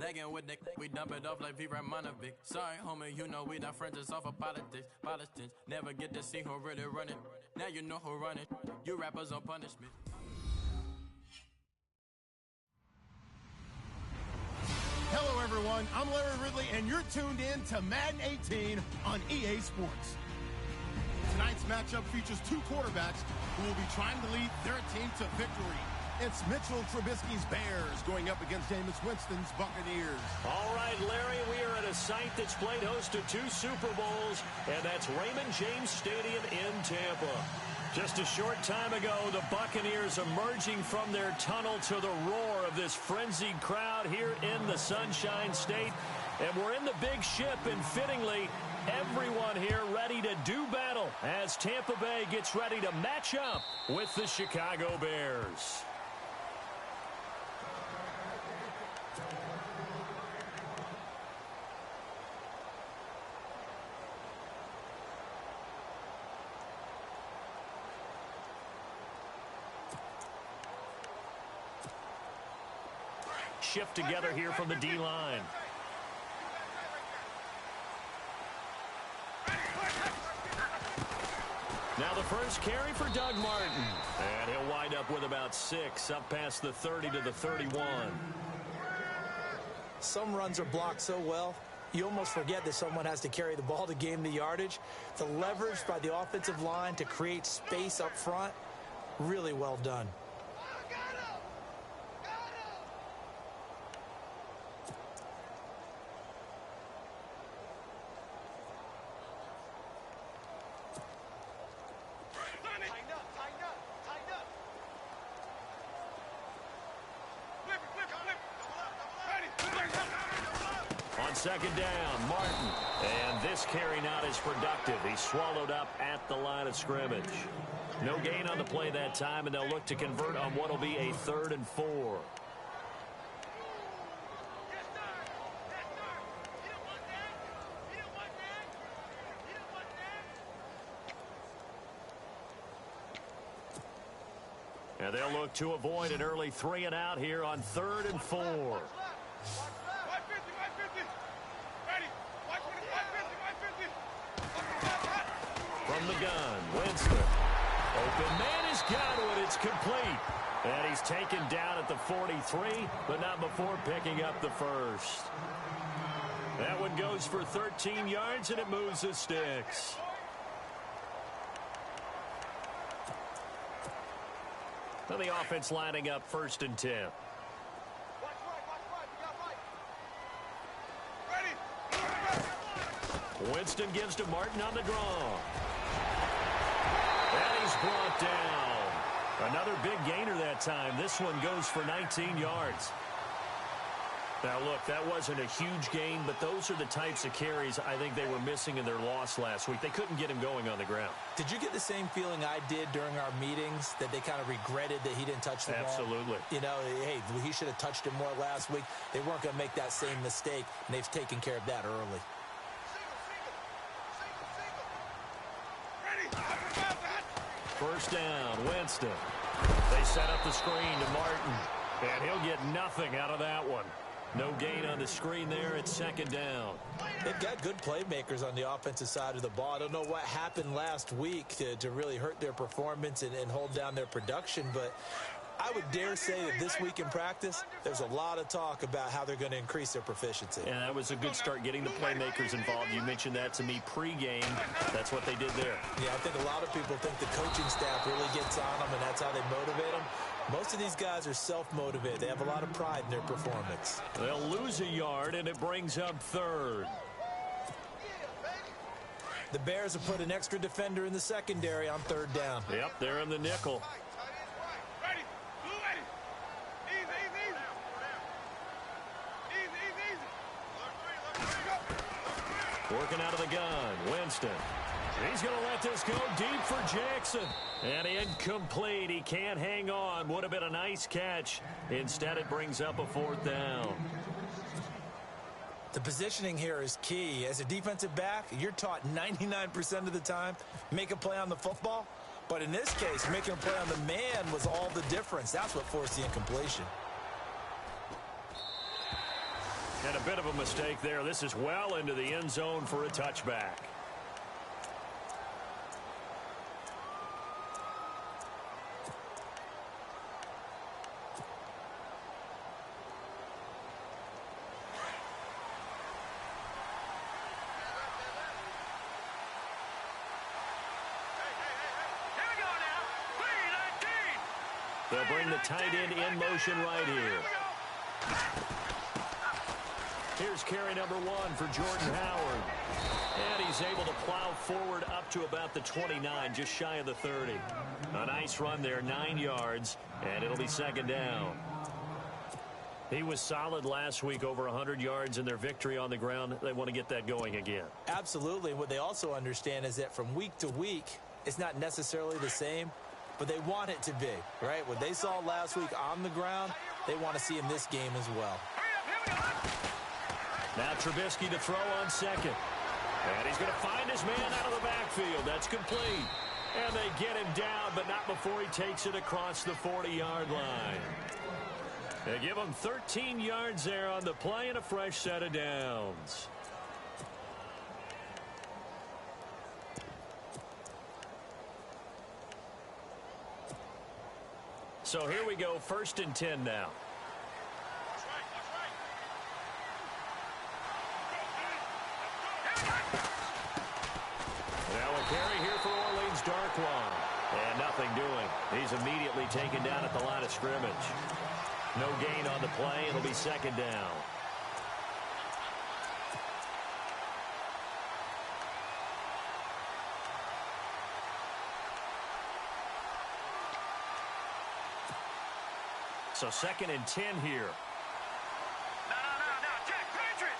Lagging with Nick, we dump it off like V. Ramonovic. Sorry, homie, you know we not friends, it's off of politics. Politics never get to see who really running. Now you know who running. You rappers on punishment. Hello, everyone. I'm Larry Ridley, and you're tuned in to Madden 18 on EA Sports. Tonight's matchup features two quarterbacks who will be trying to lead their team to victory. It's Mitchell Trubisky's Bears going up against Jameis Winston's Buccaneers. All right, Larry, we are at a site that's played host to 2 Super Bowls, and that's Raymond James Stadium in Tampa. Just a short time ago, the Buccaneers emerging from their tunnel to the roar of this frenzied crowd here in the Sunshine State. And we're in the big ship, and fittingly, everyone here ready to do battle as Tampa Bay gets ready to match up with the Chicago Bears. Shift together here from the D-line. Now the first carry for Doug Martin. And he'll wind up with about 6, up past the 30 to the 31. Some runs are blocked so well, you almost forget that someone has to carry the ball to gain the yardage. The leverage by the offensive line to create space up front, really well done. Second down, Martin. And this carry not as productive. He's swallowed up at the line of scrimmage. No gain on the play that time, and they'll look to convert on what will be a 3rd and 4. And they'll look to avoid an early 3 and out here on 3rd and 4. From the gun, Winston. Open man has got it. It's complete. And he's taken down at the 43, but not before picking up the first. That one goes for 13 yards, and it moves the sticks. Well, the offense lining up 1st and 10. Winston gives to Martin on the draw. And he's brought down. Another big gainer that time. This one goes for 19 yards. Now, look, that wasn't a huge gain, but those are the types of carries I think they were missing in their loss last week. They couldn't get him going on the ground. Did you get the same feeling I did during our meetings, that they kind of regretted that he didn't touch the ball? Absolutely. You know, hey, he should have touched it more last week. They weren't going to make that same mistake, and they've taken care of that early. First down, Winston. They set up the screen to Martin, and he'll get nothing out of that one. No gain on the screen there. It's 2nd down. They've got good playmakers on the offensive side of the ball. I don't know what happened last week to really hurt their performance and hold down their production, but I would dare say that this week in practice, there's a lot of talk about how they're going to increase their proficiency. And that was a good start, getting the playmakers involved. You mentioned that to me pregame. That's what they did there. Yeah, I think a lot of people think the coaching staff really gets on them, and that's how they motivate them. Most of these guys are self-motivated. They have a lot of pride in their performance. They'll lose a yard, and it brings up 3rd. The Bears have put an extra defender in the secondary on 3rd down. Yep, they're in the nickel. Working out of the gun, Winston. He's going to let this go deep for Jackson. And incomplete. He can't hang on. Would have been a nice catch. Instead, it brings up a 4th down. The positioning here is key. As a defensive back, you're taught 99% of the time, make a play on the football. But in this case, making a play on the man was all the difference. That's what forced the incompletion. And a bit of a mistake there. This is well into the end zone for a touchback. They'll bring the tight end in motion right here. Here's carry number 1 for Jordan Howard. And he's able to plow forward up to about the 29, just shy of the 30. A nice run there, 9 yards, and it'll be second down. He was solid last week, over 100 yards in their victory on the ground. They want to get that going again. Absolutely. What they also understand is that from week to week, it's not necessarily the same, but they want it to be, right? What they saw last week on the ground, they want to see in this game as well. Now Trubisky to throw on second. And he's going to find his man out of the backfield. That's complete. And they get him down, but not before he takes it across the 40-yard line. They give him 13 yards there on the play and a fresh set of downs. So here we go, 1st and 10 now. Now a carry here for Orleans Darkwan. And nothing doing. He's immediately taken down at the line of scrimmage. No gain on the play. It'll be second down. So 2nd and 10 here. No, Jack, Patriot,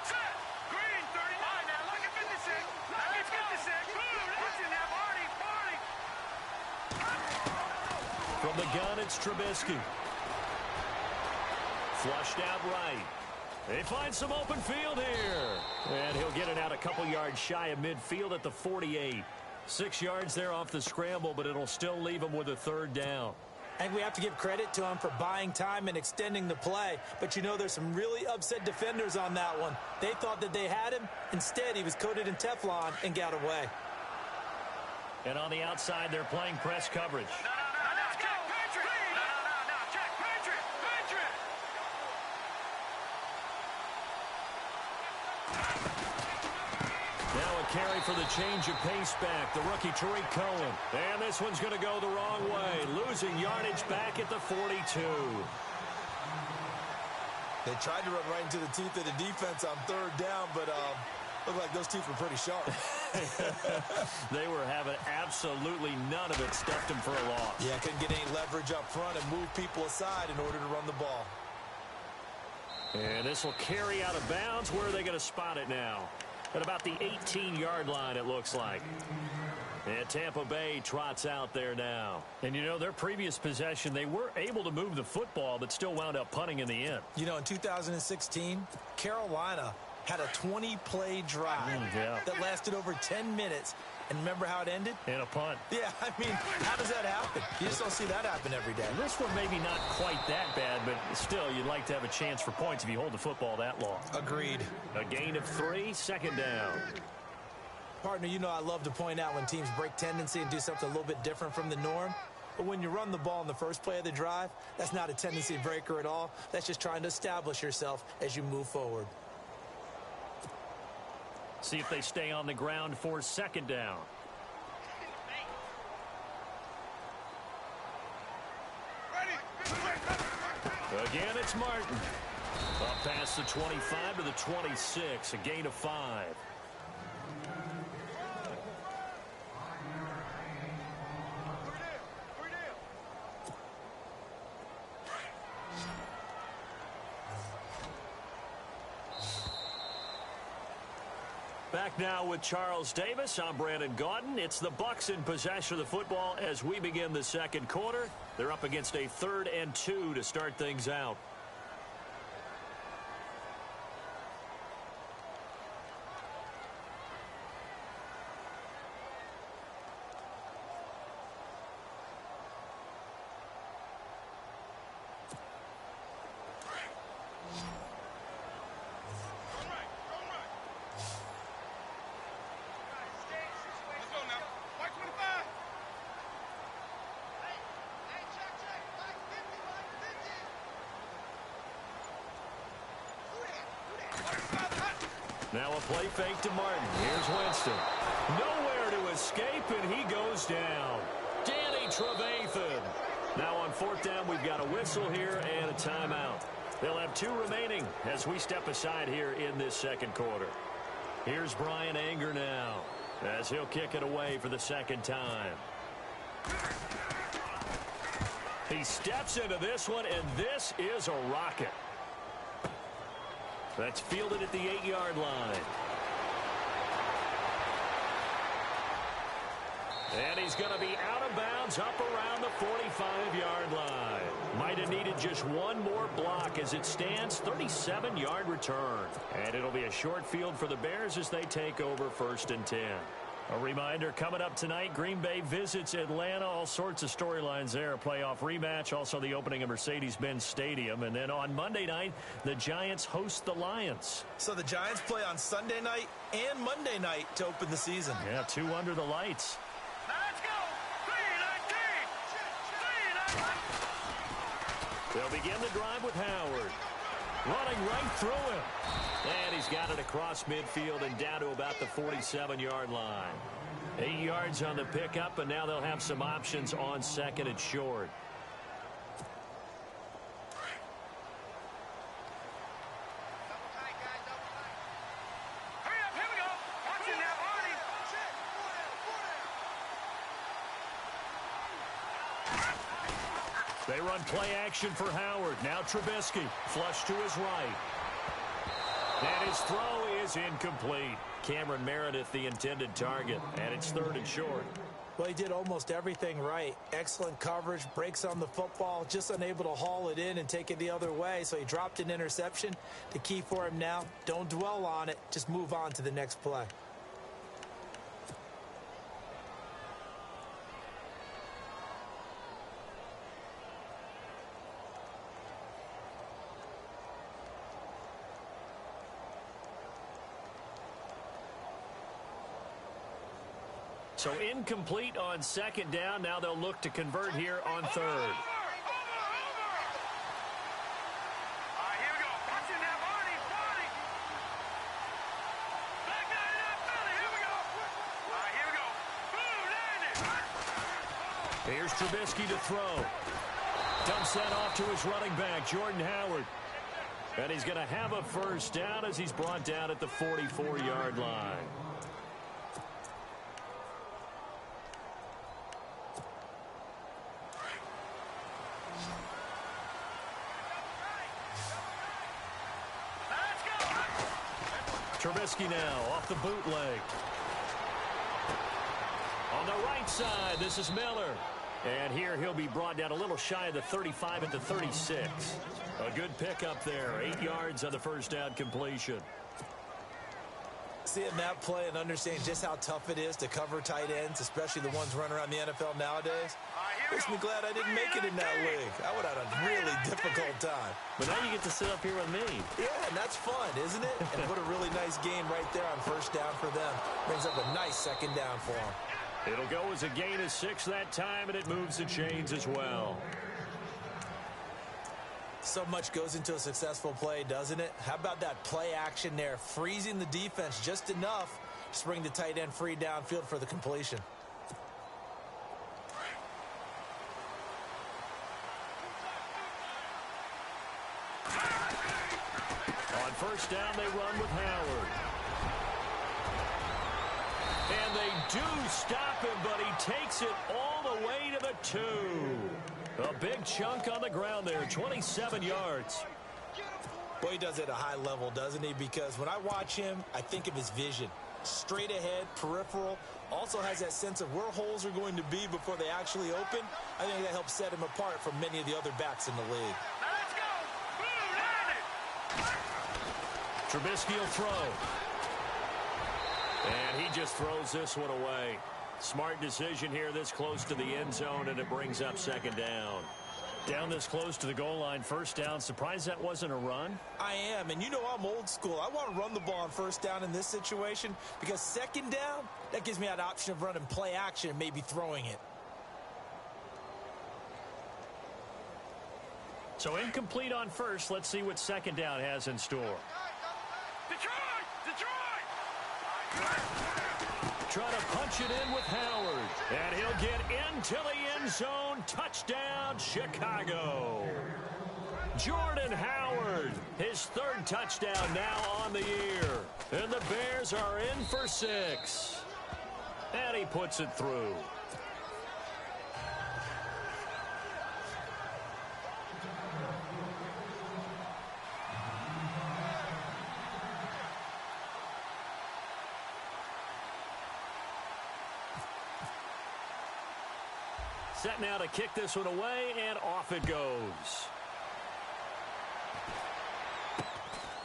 set, green, 39, now look at 56, look at 56, listen now, Marty. From the gun, it's Trubisky. Flushed out right. They find some open field here. And he'll get it out a couple yards shy of midfield at the 48. 6 yards there off the scramble, but it'll still leave him with a 3rd down. I think we have to give credit to him for buying time and extending the play. But, you know, there's some really upset defenders on that one. They thought that they had him. Instead, he was coated in Teflon and got away. And on the outside, they're playing press coverage. No, Jack, Patriot, no, Jack, Patriot. Now a carry for the change of pace back, the rookie Tariq Cohen. And this one's going to go the wrong way, losing yardage back at the 42. They tried to run right into the teeth of the defense on 3rd down, but looked like those teeth were pretty sharp. They were having absolutely none of it, stuffed him for a loss. Yeah, couldn't get any leverage up front and move people aside in order to run the ball. And this will carry out of bounds. Where are they going to spot it now? At about the 18-yard line, it looks like. And Tampa Bay trots out there now. And, you know, their previous possession, they were able to move the football, but still wound up punting in the end. You know, in 2016, Carolina had a 20-play drive that lasted over 10 minutes. And remember how it ended? In a punt. Yeah, I mean, how does that happen? You just don't see that happen every day. This one maybe not quite that bad, but still, you'd like to have a chance for points if you hold the football that long. Agreed. A gain of 3, second down. Partner, you know I love to point out when teams break tendency and do something a little bit different from the norm. But when you run the ball in the first play of the drive, that's not a tendency breaker at all. That's just trying to establish yourself as you move forward. See if they stay on the ground for second down. Again, it's Martin. Up past the 25 to the 26, a gain of 5. Back now with Charles Davis. I'm Brandon Gaudin. It's the Bucs in possession of the football as we begin the second quarter. They're up against a 3rd and 2 to start things out. Now a play fake to Martin. Here's Winston. Nowhere to escape, and he goes down. Danny Trevathan. Now on fourth down, we've got a whistle here and a timeout. They'll have 2 remaining as we step aside here in this second quarter. Here's Brian Anger now as he'll kick it away for the second time. He steps into this one, and this is a rocket. That's fielded at the 8-yard line. And he's going to be out of bounds up around the 45-yard line. Might have needed just one more block as it stands, 37-yard return. And it'll be a short field for the Bears as they take over 1st and 10. A reminder, coming up tonight, Green Bay visits Atlanta. All sorts of storylines there. A playoff rematch, also the opening of Mercedes-Benz Stadium. And then on Monday night, the Giants host the Lions. So the Giants play on Sunday night and Monday night to open the season. Yeah, 2 under the lights. Let's go! 3-19! They'll begin the drive with Howard. Running right through him. And he's got it across midfield and down to about the 47-yard line. 8 yards on the pickup, and now they'll have some options on 2nd and short. Hurry up, here we go! Watch it now, Arnie! They run play action for Howard. Now Trubisky, flush to his right. And his throw is incomplete. Cameron Meredith, the intended target, and it's 3rd and short. Well, he did almost everything right. Excellent coverage, breaks on the football, just unable to haul it in and take it the other way, so he dropped an interception. The key for him now, don't dwell on it, just move on to the next play. So incomplete on 2nd down. Now they'll look to convert here on 3rd. All right, here we go. Watch it now, Arnie! Back down in Philly, here we go! All right, here we go. Boom, landed! Here's Trubisky to throw. Dumps that off to his running back, Jordan Howard. And he's going to have a 1st down as he's brought down at the 44-yard line. Trubisky now off the bootleg. On the right side, this is Miller. And here he'll be brought down a little shy of the 35 at the 36. A good pickup there. 8 yards on the 1st down completion. Seeing that play and understanding just how tough it is to cover tight ends, especially the ones running around the NFL nowadays, makes me glad I didn't make it in that league. I would have had a really difficult time. But now you get to sit up here with me. Yeah, and that's fun, isn't it? And what a really nice game right there on 1st down for them. Brings up a nice 2nd down for them. It'll go as a gain of 6 that time, and it moves the chains as well. So much goes into a successful play, doesn't it? How about that play action there, freezing the defense just enough to bring the tight end free downfield for the completion. On 1st down, they run with Howard. And they do stop him, but he takes it all the way to the 2. A big chunk on the ground there, 27 yards. Boy, he does it at a high level, doesn't he? Because when I watch him, I think of his vision. Straight ahead, peripheral. Also has that sense of where holes are going to be before they actually open. I think that helps set him apart from many of the other backs in the league. Let's go! Boom, landed! Trubisky will throw. And he just throws this one away. Smart decision here this close to the end zone, and it brings up 2nd down. Down this close to the goal line, 1st down. Surprised that wasn't a run? I am, and you know I'm old school. I want to run the ball on 1st down in this situation because 2nd down, that gives me that option of running play action and maybe throwing it. So incomplete on 1st. Let's see what 2nd down has in store. Detroit! Detroit! launch it in with Howard. And he'll get into the end zone. Touchdown, Chicago. Jordan Howard, his third touchdown now on the year. And the Bears are in for 6. And he puts it through. Set now to kick this one away, and off it goes.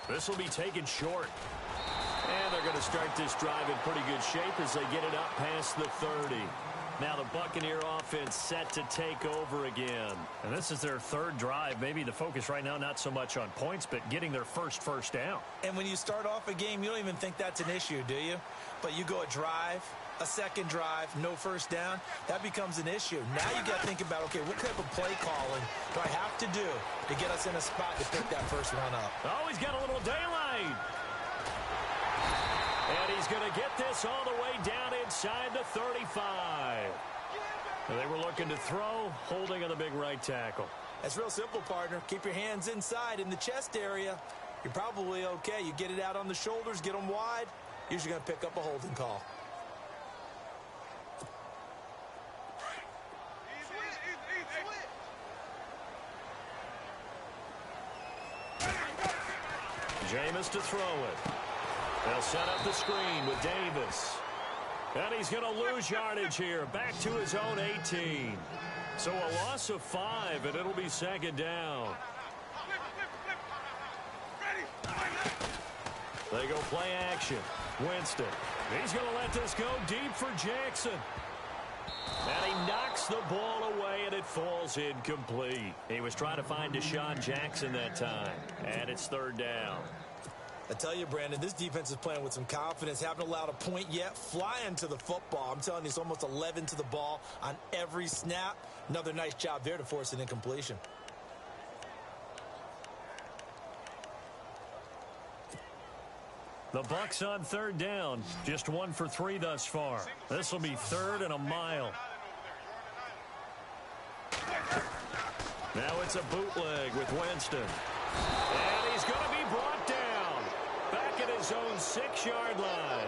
This will be taken short. And they're going to start this drive in pretty good shape as they get it up past the 30. Now the Buccaneer offense set to take over again. And this is their third drive. Maybe the focus right now not so much on points, but getting their first down. And when you start off a game, you don't even think that's an issue, do you? But you go a drive, a second drive, no first down, that becomes an issue. Now you got to think about, okay, what type of play calling do I have to do to get us in a spot to pick that first one up? Oh, he's got a little daylight. And he's going to get this all the way down inside the 35. They were looking to throw, holding on the big right tackle. That's real simple, partner. Keep your hands inside in the chest area. You're probably okay. You get it out on the shoulders, get them wide. Usually going to pick up a holding call. Jameis to throw it. They'll set up the screen with Davis. And he's going to lose yardage here. Back to his own 18. So a loss of 5, and it'll be second down. They go play action. Winston. He's going to let this go deep for Jackson. And he knocks the ball away, and it falls incomplete. He was trying to find Deshaun Jackson that time. And it's third down. I tell you, Brandon, this defense is playing with some confidence. Haven't allowed a point yet. Flying to the football. I'm telling you, it's almost 11 to the ball on every snap. Another nice job there to force an incompletion. The Bucs on third down. Just 1 for 3 thus far. This will be third and a mile. Now it's a bootleg with Winston. And he's going to be brought down. Back at his own 6-yard line.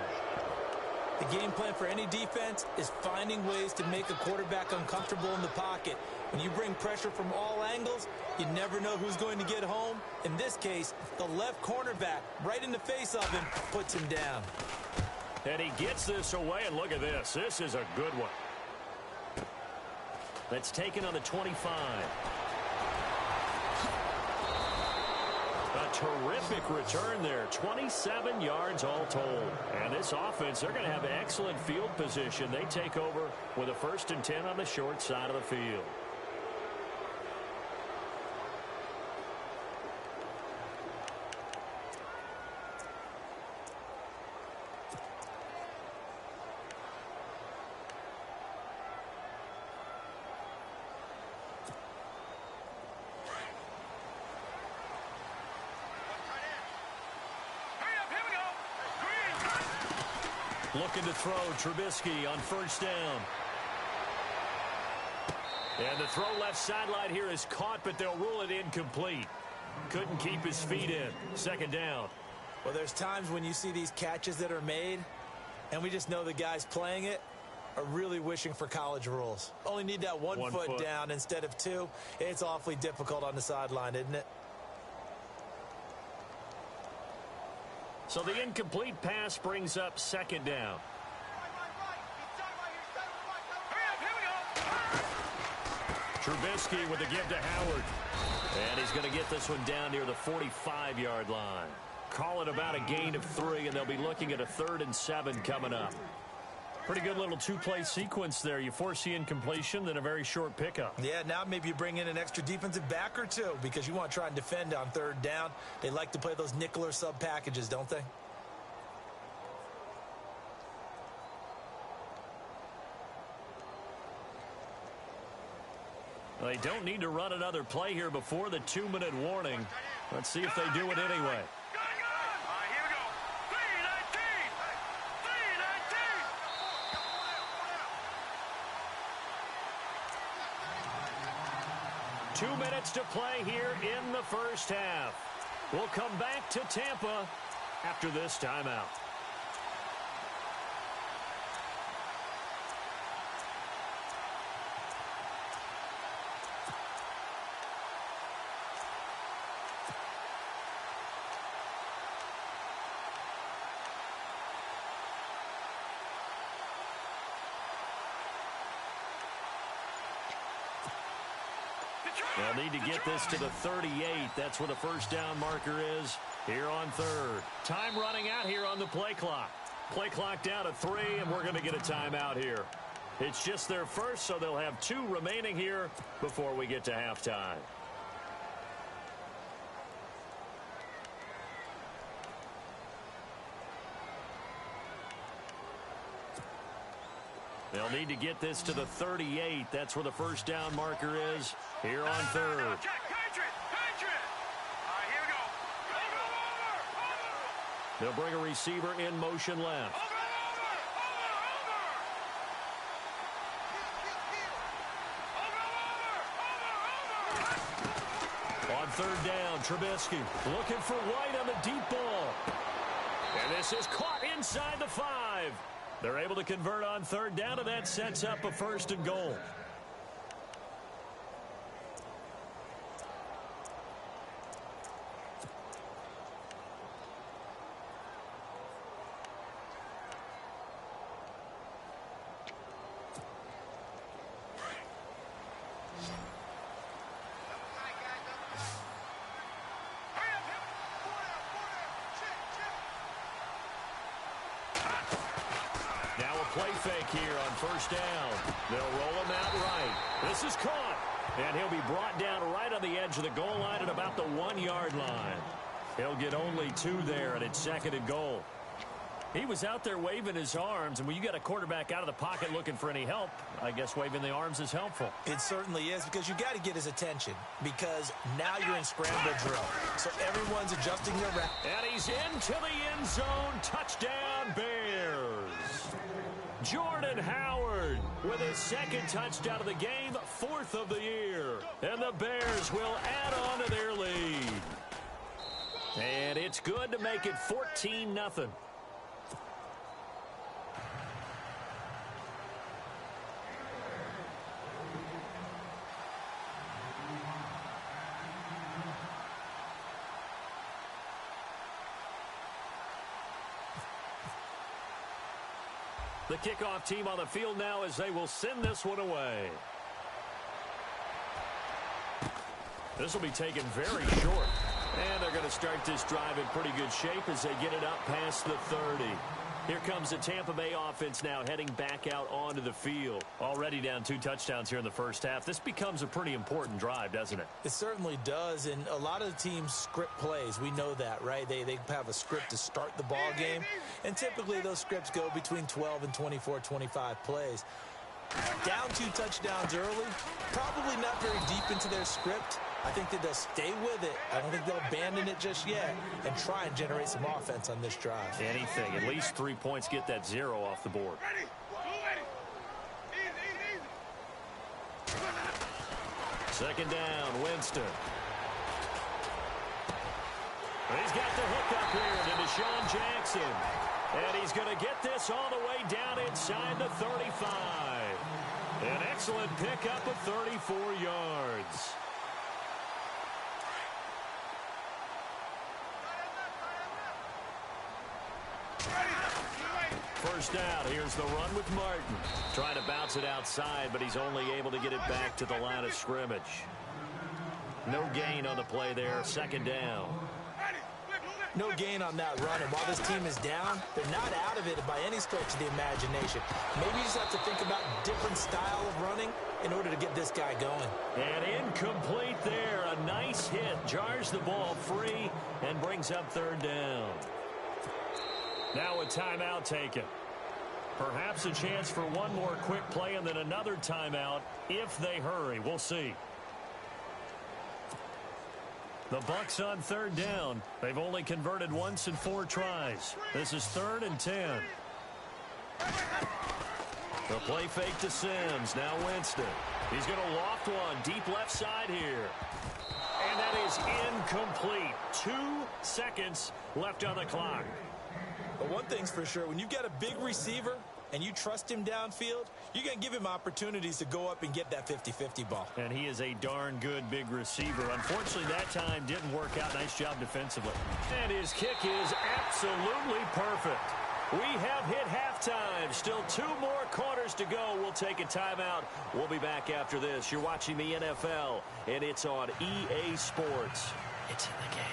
The game plan for any defense is finding ways to make a quarterback uncomfortable in the pocket. When you bring pressure from all angles, you never know who's going to get home. In this case, the left cornerback, right in the face of him, puts him down. And he gets this away, and look at this. This is a good one. That's taken on the 25. A terrific return there. 27 yards all told. And this offense, they're going to have excellent field position. They take over with a 1st and 10 on the short side of the field. Looking to throw, Trubisky on first down. And the throw left sideline here is caught, but they'll rule it incomplete. Couldn't keep his feet in. Second down. Well, there's times when you see these catches that are made, and we just know the guys playing it are really wishing for college rules. Only need that one foot down instead of 2. It's awfully difficult on the sideline, isn't it? So the incomplete pass brings up second down. Trubisky with the give to Howard. And he's going to get this one down near the 45-yard line. Call it about a gain of 3, and they'll be looking at a 3rd and 7 coming up. Pretty good little 2-play sequence there. You force the incompletion, then a very short pickup. Yeah, now maybe you bring in an extra defensive back or 2 because you want to try and defend on third down. They like to play those nickel or sub packages, don't they? They don't need to run another play here before the 2-minute warning. Let's see if they do it anyway. 2 minutes to play here in the first half. We'll come back to Tampa after this timeout. They'll need to get this to the 38. That's where the first down marker is here on third. Time running out here on the play clock. Play clock down to 3, and we're going to get a timeout here. It's just their first, so they'll have 2 remaining here before we get to halftime. They'll need to get this to the 38. That's where the first down marker is here on third. They'll bring a receiver in motion left. On third down, Trubisky looking for White on the deep ball. And this is caught inside the 5. They're able to convert on third down, and that sets up a first and goal. Play fake here on first down. They'll roll him out right. This is caught. And he'll be brought down right on the edge of the goal line at about the 1-yard line. He'll get only 2 there, and it's second and goal. He was out there waving his arms, and when you got a quarterback out of the pocket looking for any help, I guess waving the arms is helpful. It certainly is, because you got to get his attention, because now you're in scramble drill. So everyone's adjusting their rep. And he's into the end zone. Touchdown, Bears. Jordan Howard with his second touchdown of the game, 4th of the year. And the Bears will add on to their lead. And it's good to make it 14-0. The kickoff team on the field now as they will send this one away. This will be taken very short. And they're going to start this drive in pretty good shape as they get it up past the 30. Here comes the Tampa Bay offense now heading back out onto the field. Already down 2 touchdowns here in the first half. This becomes a pretty important drive, doesn't it? It certainly does, and a lot of the teams script plays. We know that, right? They have a script to start the ball game, and typically those scripts go between 12 and 24, 25 plays. Down 2 touchdowns early, probably not very deep into their script. I think that they'll stay with it. I don't think they'll abandon it just yet and try and generate some offense on this drive. Anything. At least 3 points, get that 0 off the board. Second down, Winston. He's got the hook up here to Deshaun Jackson. And he's going to get this all the way down inside the 35. An excellent pickup of 34 yards. First down, here's the run with Martin. Trying to bounce it outside, but he's only able to get it back to the line of scrimmage. No gain on the play there, second down. No gain on that run, and while this team is down, they're not out of it by any stretch of the imagination. Maybe you just have to think about different style of running in order to get this guy going. And incomplete there. A nice hit. Jars the ball free and brings up third down. Now a timeout taken. Perhaps a chance for one more quick play and then another timeout if they hurry. We'll see. The Bucs on third down. They've only converted once in 4 tries. This is 3rd and 10. The play fake to Sims. Now Winston. He's going to loft one deep left side here. And that is incomplete. 2 seconds left on the clock. But one thing's for sure, when you've got a big receiver and you trust him downfield, you're going to give him opportunities to go up and get that 50-50 ball. And he is a darn good big receiver. Unfortunately, that time didn't work out. Nice job defensively. And his kick is absolutely perfect. We have hit halftime. Still 2 more quarters to go. We'll take a timeout. We'll be back after this. You're watching the NFL, and it's on EA Sports. It's in the game.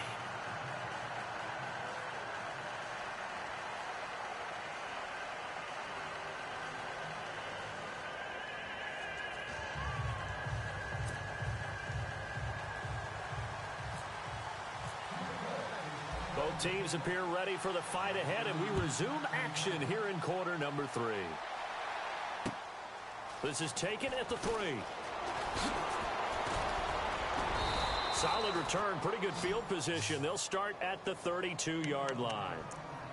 Both teams appear ready for the fight ahead, and we resume action here in quarter number 3. This is taken at the 3. Solid return, pretty good field position. They'll start at the 32-yard line.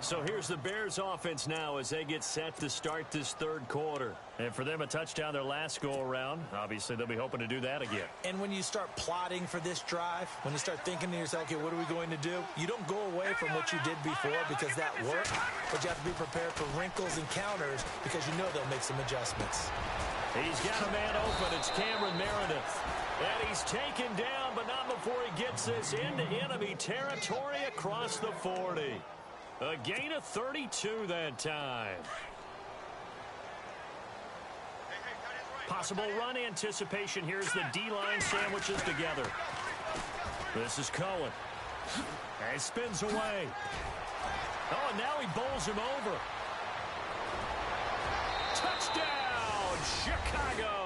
So here's the Bears offense now as they get set to start this third quarter. And for them, a touchdown their last go-around. Obviously, they'll be hoping to do that again. And when you start plotting for this drive, when you start thinking to yourself, okay, what are we going to do? You don't go away from what you did before because that worked, but you have to be prepared for wrinkles and counters because you know they'll make some adjustments. He's got a man open. It's Cameron Meredith. And he's taken down, but not before he gets this into enemy territory across the 40. A gain of 32 that time. Possible run anticipation. Here's the D-line sandwiches together. This is Cohen. And he spins away. Oh, and now he bowls him over. Touchdown, Chicago.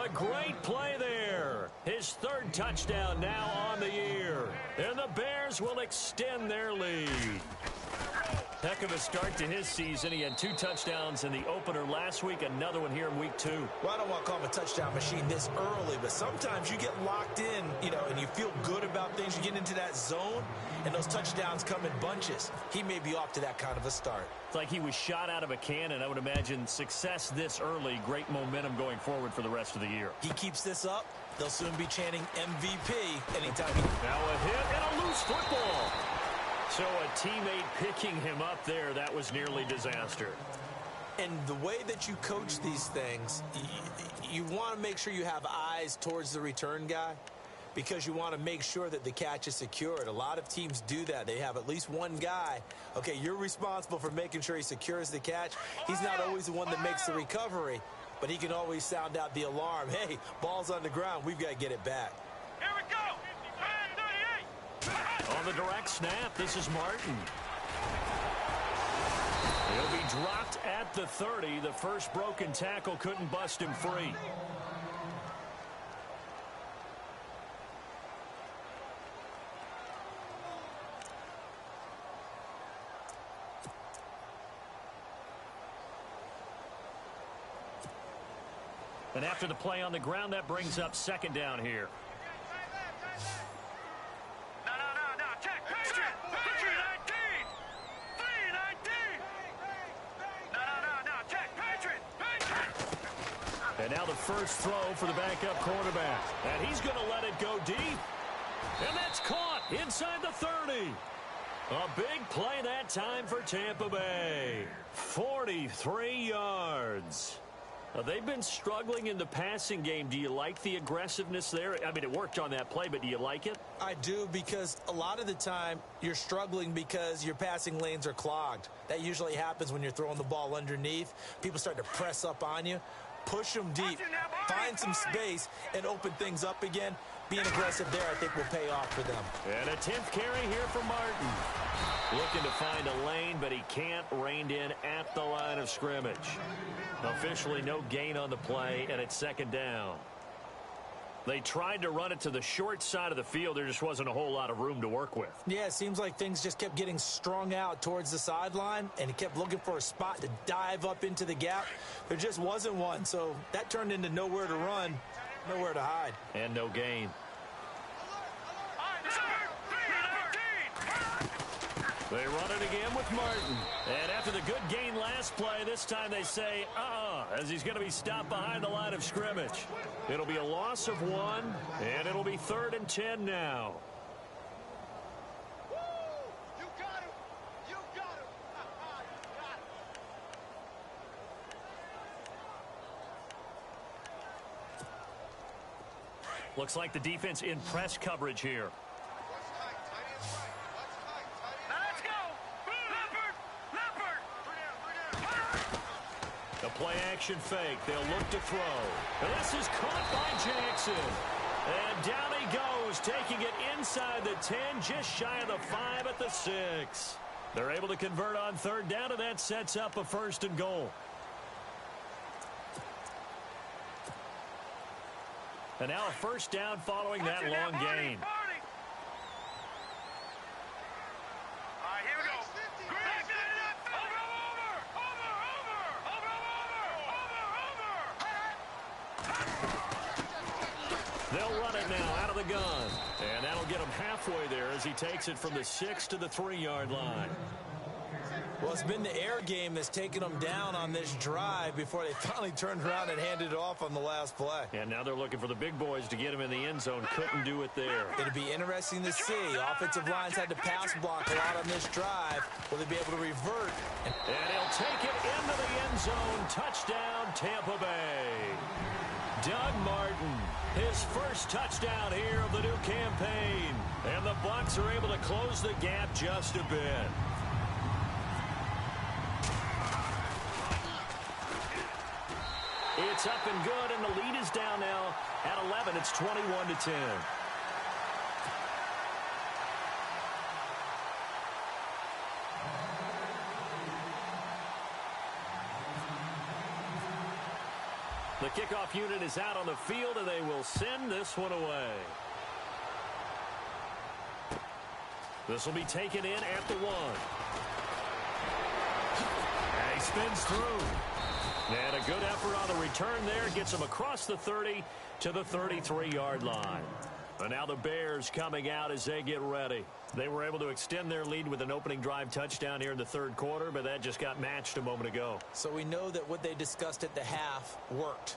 A great play there. His 3rd touchdown now on the year. And the Bears will extend their lead. Heck of a start to his season. He had 2 touchdowns in the opener last week, another one here in week 2. Well, I don't want to call him a touchdown machine this early, but sometimes you get locked in, and you feel good about things. You get into that zone, and those touchdowns come in bunches. He may be off to that kind of a start. It's like he was shot out of a cannon. I would imagine success this early, great momentum going forward for the rest of the year. He keeps this up, they'll soon be chanting MVP anytime he... Now a hit and a loose football. So a teammate picking him up there, that was nearly disaster. And the way that you coach these things, you want to make sure you have eyes towards the return guy because you want to make sure that the catch is secured. A lot of teams do that. They have at least one guy. Okay, you're responsible for making sure he secures the catch. He's not always the one that makes the recovery, but he can always sound out the alarm. Hey, ball's on the ground. We've got to get it back. Here we go. On the direct snap, this is Martin. He'll be dropped at the 30. The first broken tackle couldn't bust him free. And after the play on the ground, that brings up 2nd down here. And now the first throw for the backup quarterback. And he's going to let it go deep. And that's caught inside the 30. A big play that time for Tampa Bay. 43 yards. Now, they've been struggling in the passing game. Do you like the aggressiveness there? I mean, it worked on that play, but do you like it? I do, because a lot of the time you're struggling because your passing lanes are clogged. That usually happens when you're throwing the ball underneath. People start to press up on you. Push them deep, find some space, and open things up again. Being aggressive there, I think, will pay off for them. And a 10th carry here for Martin. Looking to find a lane, but he can't. Reined in at the line of scrimmage. Officially no gain on the play, and it's 2nd down. They tried to run it to the short side of the field. There just wasn't a whole lot of room to work with. Yeah, it seems like things just kept getting strung out towards the sideline, and he kept looking for a spot to dive up into the gap. There just wasn't one, so that turned into nowhere to run, nowhere to hide. And no gain. They run it again with Martin. And after the good gain last play, this time they say, as he's going to be stopped behind the line of scrimmage. It'll be a loss of 1, and it'll be 3rd and 10 now. Woo! You got him! You got him! You got him! Looks like the defense in press coverage here. The play-action fake. They'll look to throw. And this is caught by Jackson. And down he goes, taking it inside the 10, just shy of the 5 at the 6. They're able to convert on 3rd down, and that sets up a 1st and goal. And now a 1st down following that long gain. They'll run it now out of the gun. And that'll get him halfway there as he takes it from the 6 to the 3-yard line. Well, it's been the air game that's taken them down on this drive before they finally turned around and handed it off on the last play. And now they're looking for the big boys to get him in the end zone. Couldn't do it there. It'll be interesting to see. Offensive lines had to pass block a lot on this drive. Will they be able to revert? And he'll take it into the end zone. Touchdown, Tampa Bay. Doug Martin, his first touchdown here of the new campaign. And the Bucs are able to close the gap just a bit. It's up and good, and the lead is down now at 11. It's 21-10. The kickoff unit is out on the field, and they will send this one away. This will be taken in at the 1. And he spins through. And a good effort on the return there. Gets him across the 30 to the 33-yard line. And now the Bears coming out as they get ready. They were able to extend their lead with an opening drive touchdown here in the 3rd quarter, but that just got matched a moment ago. So we know that what they discussed at the half worked.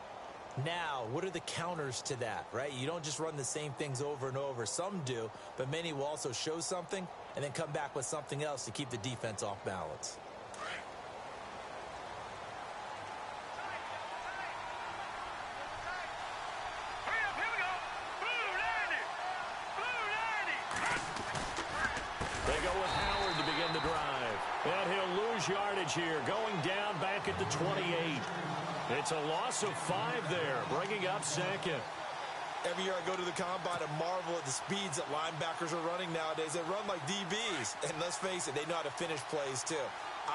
Now, what are the counters to that, right? You don't just run the same things over and over. Some do, but many will also show something and then come back with something else to keep the defense off balance. Yardage here, going down back at the 28. It's a loss of 5 there, bringing up 2nd. Every year I go to the combine and marvel at the speeds that linebackers are running nowadays. They run like DBs, and let's face it, they know how to finish plays too.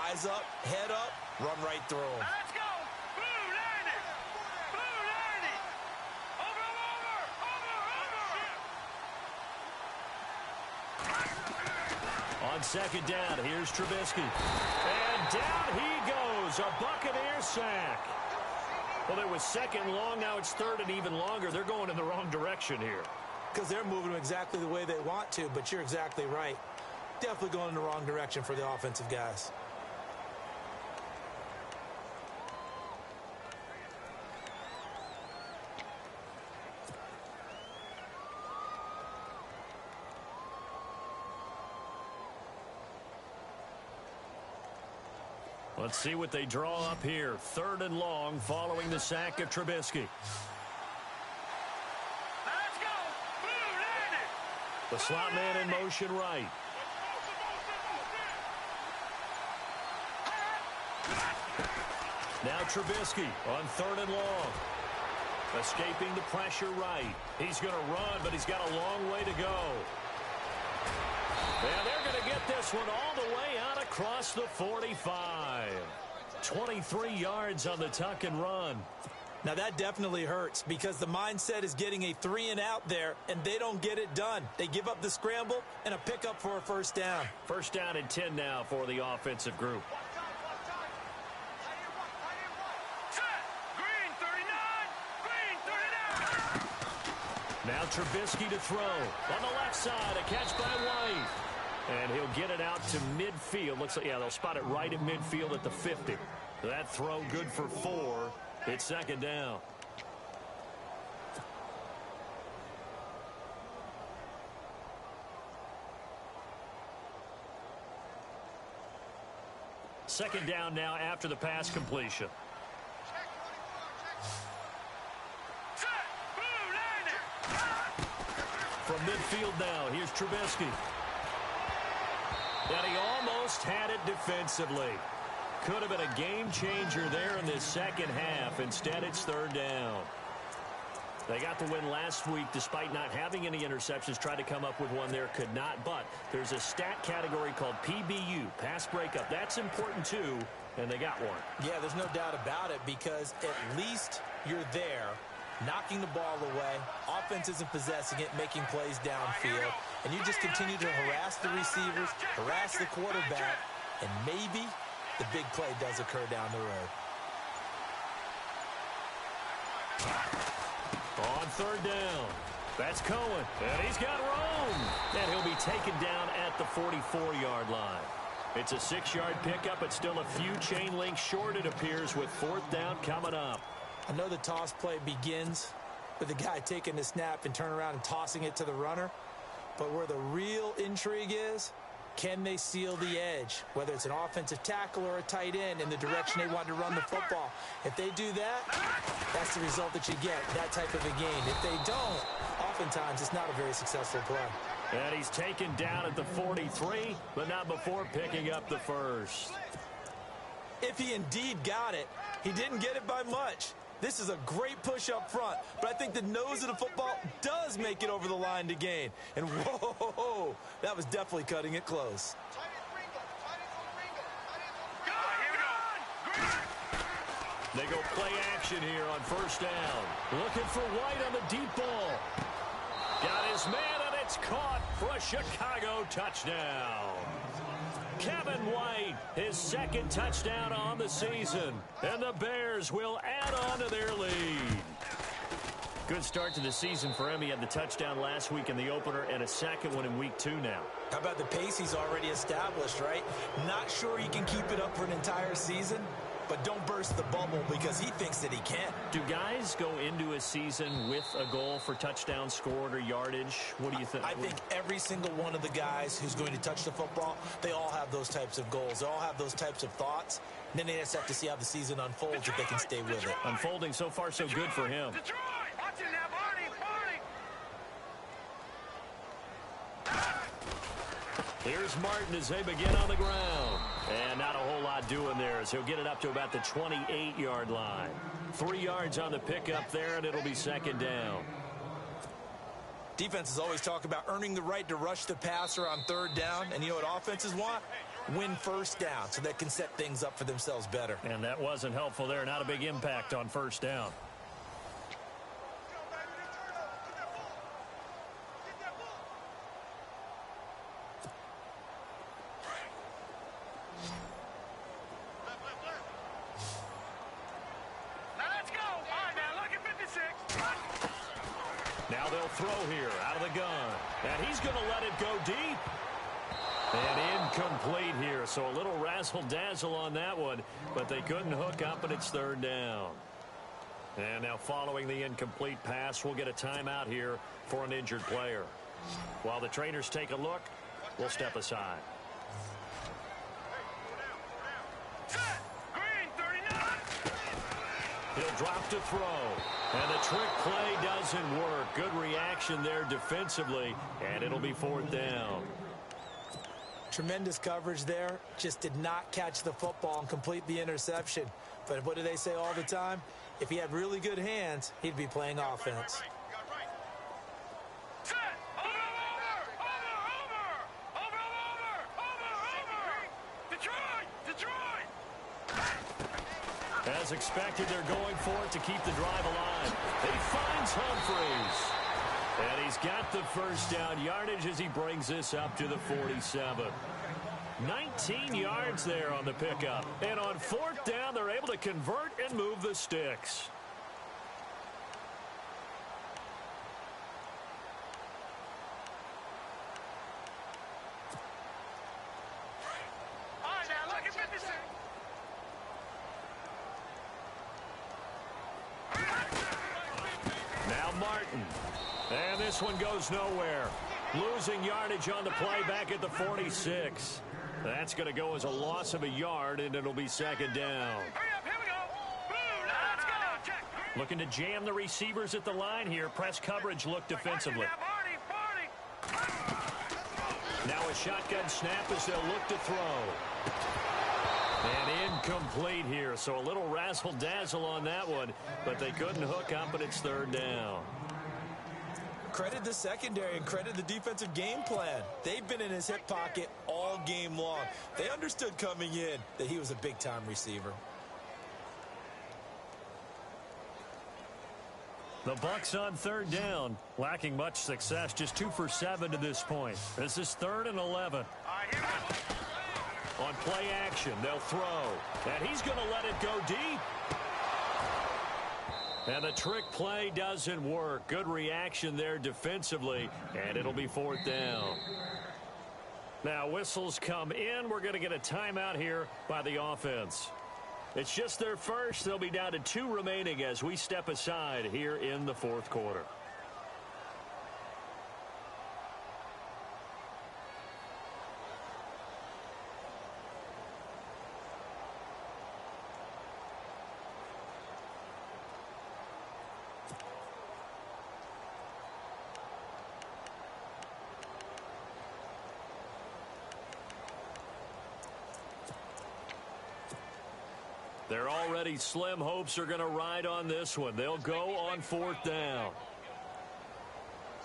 Eyes up, head up, run right through them. Let's go! Blue 90! Blue 90! Over! On 2nd down, here's Trubisky. And down he goes, a Buccaneer sack. Well, it was 2nd long, now it's 3rd and even longer. They're going in the wrong direction here. Because they're moving them exactly the way they want to, but you're exactly right. Definitely going in the wrong direction for the offensive guys. Let's see what they draw up here. 3rd and long following the sack of Trubisky. Let's go! Blue 90! The slot man in motion right. Now Trubisky on 3rd and long. Escaping the pressure right. He's going to run, but he's got a long way to go. And they're going to get this one all the way out across the 45. 23 yards on the tuck and run. Now that definitely hurts because the mindset is getting a 3-and-out there, and they don't get it done. They give up the scramble and a pickup for a 1st down. 1st down and 10 now for the offensive group. Now Trubisky to throw. On the left side, a catch by White. And he'll get it out to midfield. Looks like, yeah, they'll spot it right at midfield at the 50. That throw good for 4. It's second down. Second down now after the pass completion. From midfield now, here's Trubisky. And he almost had it defensively. Could have been a game changer there in this second half. Instead, it's third down. They got the win last week despite not having any interceptions. Tried to come up with one there, could not. But there's a stat category called PBU, pass breakup. That's important too, and they got one. Yeah, there's no doubt about it, because at least you're there, knocking the ball away. Offense isn't possessing it, making plays downfield. And you just continue to harass the receivers, harass the quarterback, and maybe the big play does occur down the road. On third down, that's Cohen, and he's got room. And he'll be taken down at the 44-yard line. It's a 6-yard pickup. It's still a few chain links short, it appears, with fourth down coming up. I know the toss play begins with the guy taking the snap and turn around and tossing it to the runner. But where the real intrigue is, can they seal the edge, whether it's an offensive tackle or a tight end, in the direction they want to run the football? If they do that, that's the result that you get, that type of a game. If they don't, oftentimes it's not a very successful play. And he's taken down at the 43, but not before picking up the first. If he indeed got it, he didn't get it by much. This is a great push up front, but I think the nose of the football does make it over the line to gain. And whoa, that was definitely cutting it close. They go play action here on first down. Looking for White on the deep ball. Got his man, and it's caught for a Chicago touchdown. Kevin White, his second touchdown on the season. And the Bears will add on to their lead. Good start to the season for him. He had the touchdown last week in the opener and a second one in week 2 now. How about the pace he's already established, right? Not sure he can keep it up for an entire season, but don't burst the bubble because he thinks that he can. Do guys go into a season with a goal for touchdown scored or yardage? What do you think? I think every single one of the guys who's going to touch the football, they all have those types of goals. They all have those types of thoughts. And then they just have to see how the season unfolds if they can stay with it. Unfolding so far so good for him. Here's Martin as they begin on the ground. And not a whole lot doing there as he'll get it up to about the 28-yard line. 3 yards on the pickup there, and it'll be second down. Defenses always talk about earning the right to rush the passer on third down. And you know what offenses want? Win first down so they can set things up for themselves better. And that wasn't helpful there. Not a big impact on first down. Now they'll throw here out of the gun. And he's going to let it go deep. And incomplete here. So a little razzle-dazzle on that one. But they couldn't hook up, and it's third down. And now following the incomplete pass, we'll get a timeout here for an injured player. While the trainers take a look, we'll step aside. He'll drop to throw. And the trick play doesn't work. Good reaction there defensively. And it'll be fourth down. Tremendous coverage there. Just did not catch the football and complete the interception. But what do they say all the time? If he had really good hands, he'd be playing offense. As expected, they're going for it to keep the drive alive. He finds Humphreys. And he's got the first down yardage as he brings this up to the 47. 19 yards there on the pickup. And on fourth down, they're able to convert and move the sticks. Martin. And this one goes nowhere. Losing yardage on the play back at the 46. That's going to go as a loss of a yard, and it'll be second down. Hurry up, here we go. Boom, let's go. Check. Looking to jam the receivers at the line here. Press coverage look defensively. Now a shotgun snap as they'll look to throw. And incomplete here, so a little razzle-dazzle on that one, but they couldn't hook up, and it's third down. Credit the secondary and credit the defensive game plan. They've been in his hip pocket all game long. They understood coming in that he was a big-time receiver. The Bucs on third down, lacking much success, just 2 for 7 to this point. This is 3rd and 11. All right, here we go. On play action, they'll throw. And he's going to let it go deep. And the trick play doesn't work. Good reaction there defensively, and it'll be 4th down. Now, whistles come in. We're going to get a timeout here by the offense. It's just their first. They'll be down to 2 remaining as we step aside here in the 4th quarter. They're already slim hopes are going to ride on this one. They'll go on 4th down.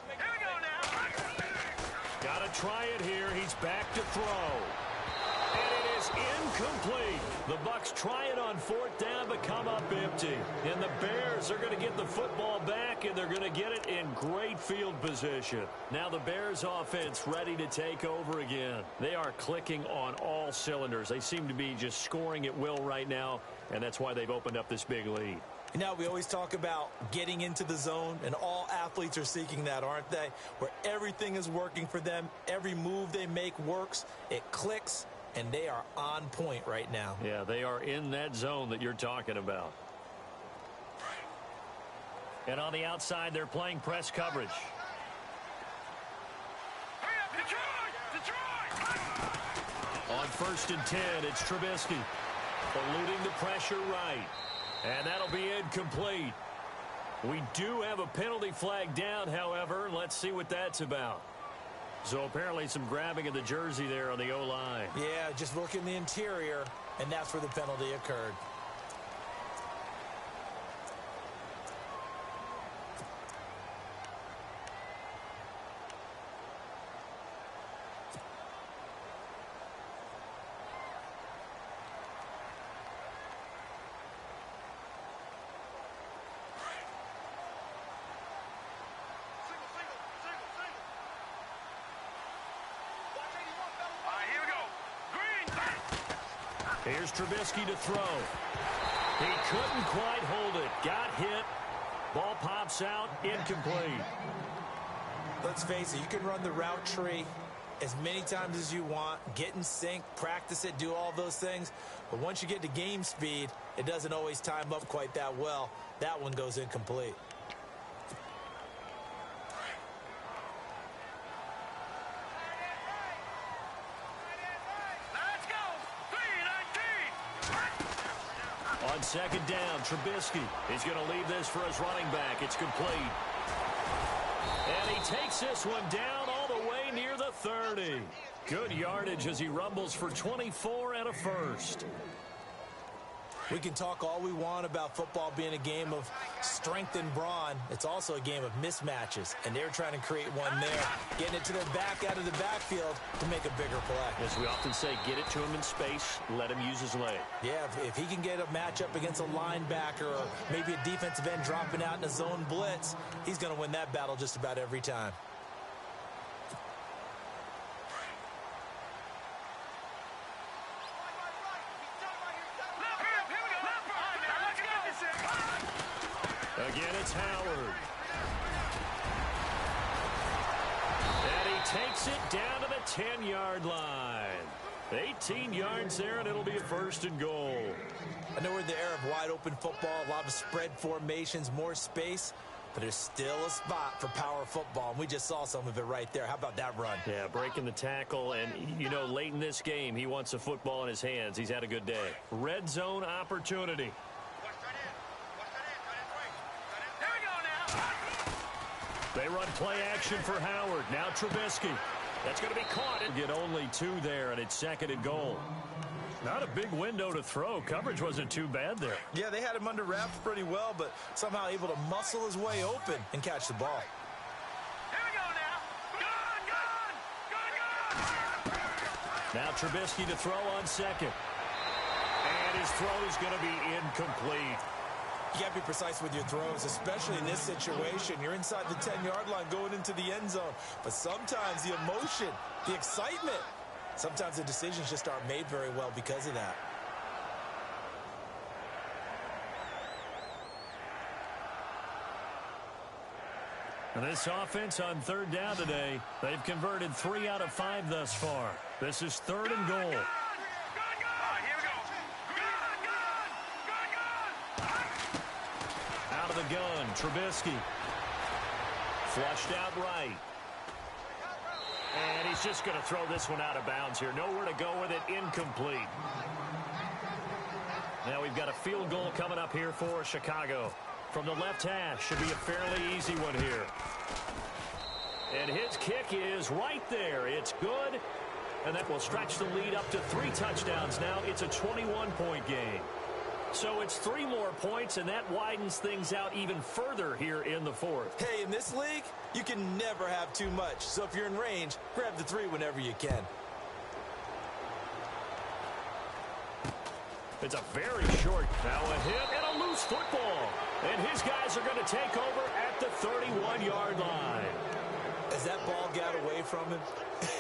Here we go now. Got to try it here. He's back to throw. And it is incomplete. The Bucs try it on 4th down but come up empty. And the Bears are going to get the football back, and they're going to get it in great field position. Now the Bears offense ready to take over again. They are clicking on all cylinders. They seem to be just scoring at will right now, and that's why they've opened up this big lead. Now, we always talk about getting into the zone, and all athletes are seeking that, aren't they? Where everything is working for them. Every move they make works. It clicks, and they are on point right now. Yeah, they are in that zone that you're talking about. And on the outside, they're playing press coverage. Hurry up, Detroit! On 1st and 10, it's Trubisky. Eluding the pressure right. And that'll be incomplete. We do have a penalty flag down, however. Let's see what that's about. So apparently some grabbing of the jersey there on the O-line. Yeah, just look in the interior, and that's where the penalty occurred. Here's Trubisky to throw. He couldn't quite hold it. Got hit. Ball pops out. Incomplete. Let's face it, you can run the route tree as many times as you want, get in sync, practice it, do all those things. But once you get to game speed, it doesn't always time up quite that well. That one goes incomplete. On 2nd down, Trubisky. He's going to leave this for his running back. It's complete. And he takes this one down all the way near the 30. Good yardage as he rumbles for 24 and a first. We can talk all we want about football being a game of strength and brawn. It's also a game of mismatches, and they're trying to create one there, getting it to their back out of the backfield to make a bigger play. As we often say, get it to him in space, let him use his leg. Yeah, if he can get a matchup against a linebacker or maybe a defensive end dropping out in a zone blitz, he's going to win that battle just about every time. Again, it's Howard. And he takes it down to the 10-yard line. 18 yards there, and it'll be a 1st and goal. I know we're in the era of wide-open football, a lot of spread formations, more space. But there's still a spot for power football, and we just saw some of it right there. How about that run? Yeah, breaking the tackle, and, you know, late in this game, he wants the football in his hands. He's had a good day. Red zone opportunity. They run play action for Howard. Now Trubisky. That's going to be caught. And get only 2 there, and it's 2nd and goal. Not a big window to throw. Coverage wasn't too bad there. Yeah, they had him under wraps pretty well, but somehow able to muscle his way open and catch the ball. Here we go now. Gun. Now Trubisky to throw on 2nd. And his throw is going to be incomplete. You got to be precise with your throws, especially in this situation. You're inside the 10-yard line going into the end zone. But sometimes the emotion, the excitement, sometimes the decisions just aren't made very well because of that. And this offense on 3rd down today, they've converted 3 out of 5 thus far. This is 3rd and goal. Out of the gun, Trubisky. Flushed out right. And he's just going to throw this one out of bounds here. Nowhere to go with it. Incomplete. Now we've got a field goal coming up here for Chicago. From the left hash. Should be a fairly easy one here. And his kick is right there. It's good. And that will stretch the lead up to 3 touchdowns now. It's a 21-point game. So it's 3 more points, and that widens things out even further here in the 4th. Hey, in this league, you can never have too much. So if you're in range, grab the 3 whenever you can. It's a very short, now a hit and a loose football. And his guys are going to take over at the 31-yard line. As that ball got away from him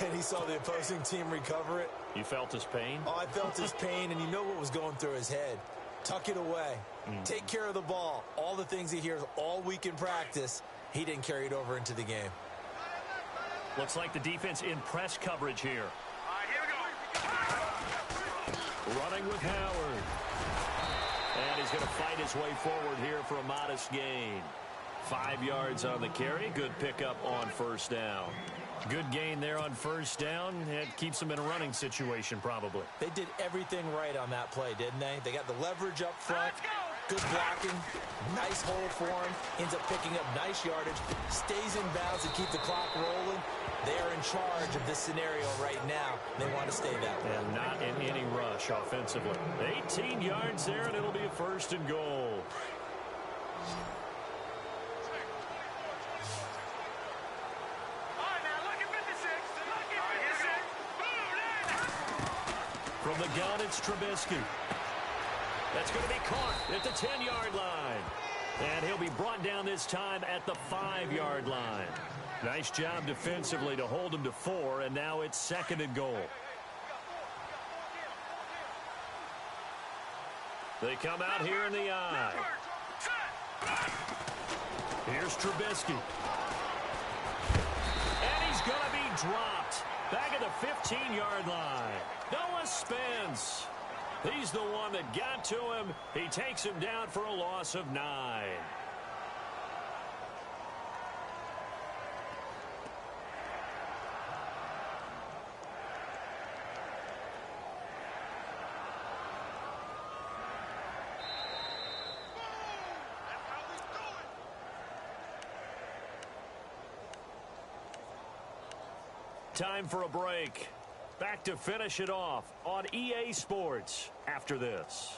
and he saw the opposing team recover it. You felt his pain? Oh, I felt his pain, and you know what was going through his head. Tuck it away. Take care of the ball. All the things he hears all week in practice, he didn't carry it over into the game. Looks like the defense in press coverage here. Running with Howard. And he's going to fight his way forward here for a modest gain. 5 yards on the carry. Good pickup on 1st down. Good gain there on 1st down. It keeps them in a running situation probably. They did everything right on that play, didn't they? They got the leverage up front. Good blocking. Nice hole for him. Ends up picking up nice yardage. Stays in bounds to keep the clock rolling. They're in charge of this scenario right now. They want to stay that way. And not in any rush offensively. 18 yards there, and it'll be a 1st and goal. From the gun, it's Trubisky. That's going to be caught at the 10-yard line. And he'll be brought down this time at the 5-yard line. Nice job defensively to hold him to 4, and now it's 2nd and goal. They come out here in the eye. Here's Trubisky. And he's going to be dropped. Back at the 15-yard line. Noah Spence. He's the one that got to him. He takes him down for a loss of 9. Time for a break. Back to finish it off on EA Sports after this.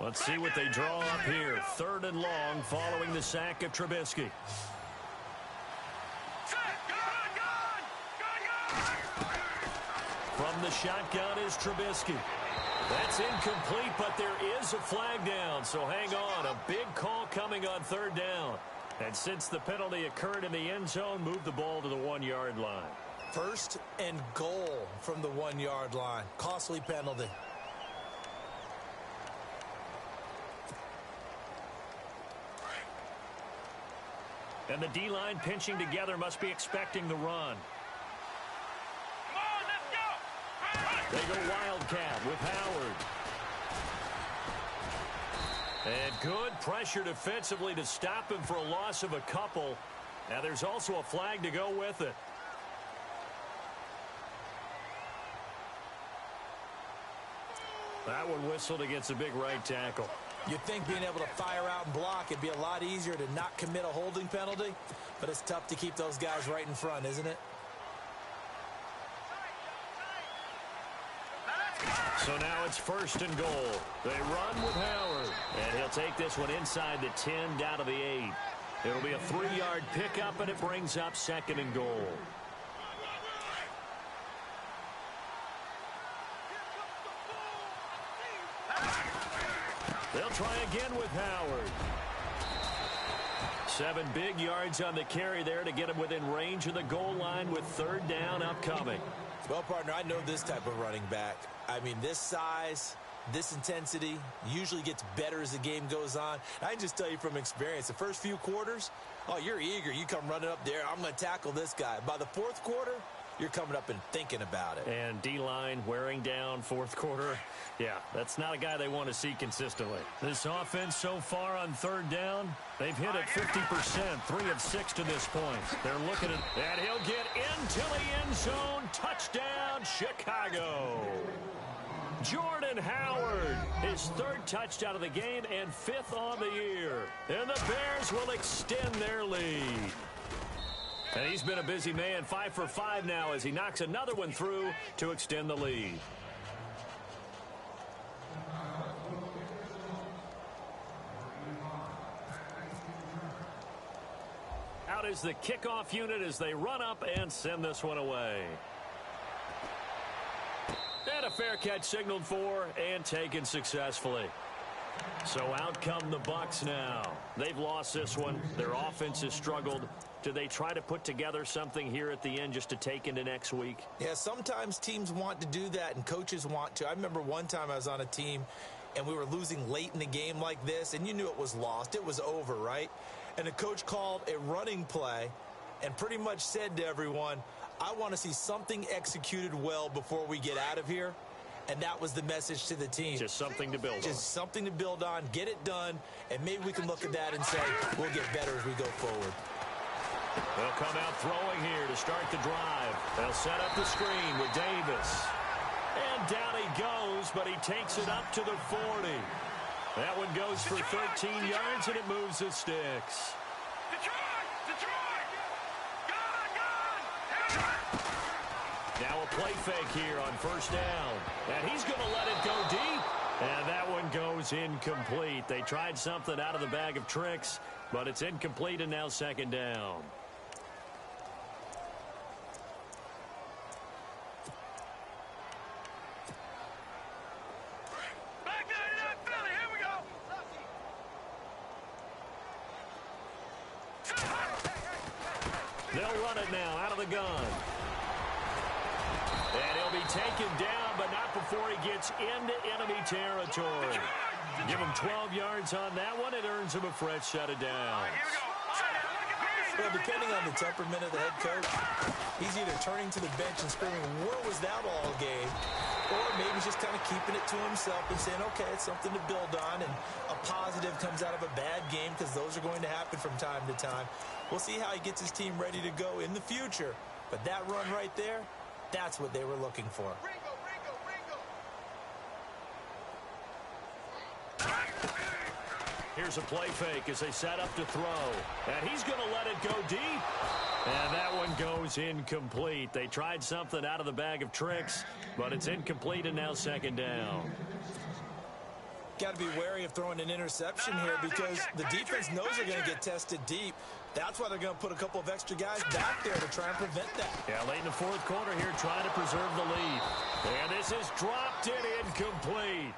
Let's see what they draw up here. 3rd and long following the sack of Trubisky. From the shotgun is Trubisky. That's incomplete, but there is a flag down, so hang on. A big call coming on 3rd down. And since the penalty occurred in the end zone, move the ball to the 1-yard line. 1st and goal from the 1-yard line. Costly penalty. And the D-line pinching together must be expecting the run. Come on, let's go! They go Wildcat with Howard. And good pressure defensively to stop him for a loss of a couple. Now there's also a flag to go with it. That one whistled against a big right tackle. You'd think being able to fire out and block, it'd be a lot easier to not commit a holding penalty, but it's tough to keep those guys right in front, isn't it? So now it's 1st and goal. They run with Howard, and he'll take this one inside the 10 down to the 8. It'll be a 3-yard pickup, and it brings up 2nd and goal. They'll try again with Howard. 7 big yards on the carry there to get him within range of the goal line with 3rd down upcoming. Well, partner, I know this type of running back. I mean, this size, this intensity usually gets better as the game goes on. I can just tell you from experience, the first few quarters, oh, you're eager. You come running up there, I'm going to tackle this guy. By the 4th quarter, you're coming up and thinking about it. And D-line wearing down 4th quarter. Yeah, that's not a guy they want to see consistently. This offense so far on 3rd down, they've hit it 50%, 3 of 6 to this point. They're looking at, and he'll get into the end zone. Touchdown, Chicago. Jordan Howard, his 3rd touchdown of the game and 5th on the year. And the Bears will extend their lead. And he's been a busy man, 5 for 5 now as he knocks another one through to extend the lead. Out is the kickoff unit as they run up and send this one away. And a fair catch signaled for and taken successfully. So out come the Bucs now. They've lost this one. Their offense has struggled. Do they try to put together something here at the end just to take into next week? Yeah, sometimes teams want to do that and coaches want to. I remember one time I was on a team and we were losing late in the game like this, and you knew it was lost. It was over, right? And the coach called a running play and pretty much said to everyone, I want to see something executed well before we get out of here. And that was the message to the team. Just something to build on. Just something to build on, get it done, and maybe we can look at that and say, we'll get better as we go forward. They'll come out throwing here to start the drive. They'll set up the screen with Davis. And down he goes, but he takes it up to the 40. That one goes for 13 yards, and it moves the sticks. Now a play fake here on 1st down. And he's going to let it go deep. And that one goes incomplete. They tried something out of the bag of tricks, but it's incomplete and now 2nd down. They'll run it now out of the gun. And he'll be taken down, but not before he gets into enemy territory. Give him 12 yards on that one. It earns him a fresh set of downs. Well, depending on the temperament of the head coach, he's either turning to the bench and screaming, where was that all game? Or maybe just kind of keeping it to himself and saying, okay, it's something to build on, and a positive comes out of a bad game because those are going to happen from time to time. We'll see how he gets his team ready to go in the future. But that run right there, that's what they were looking for. Here's a play fake as they set up to throw. And he's going to let it go deep. And that one goes incomplete. They tried something out of the bag of tricks, but it's incomplete and now 2nd down. Got to be wary of throwing an interception here because the defense knows they're going to get tested deep. That's why they're going to put a couple of extra guys back there to try and prevent that. Yeah, late in the 4th quarter here trying to preserve the lead. And this is dropped in incomplete.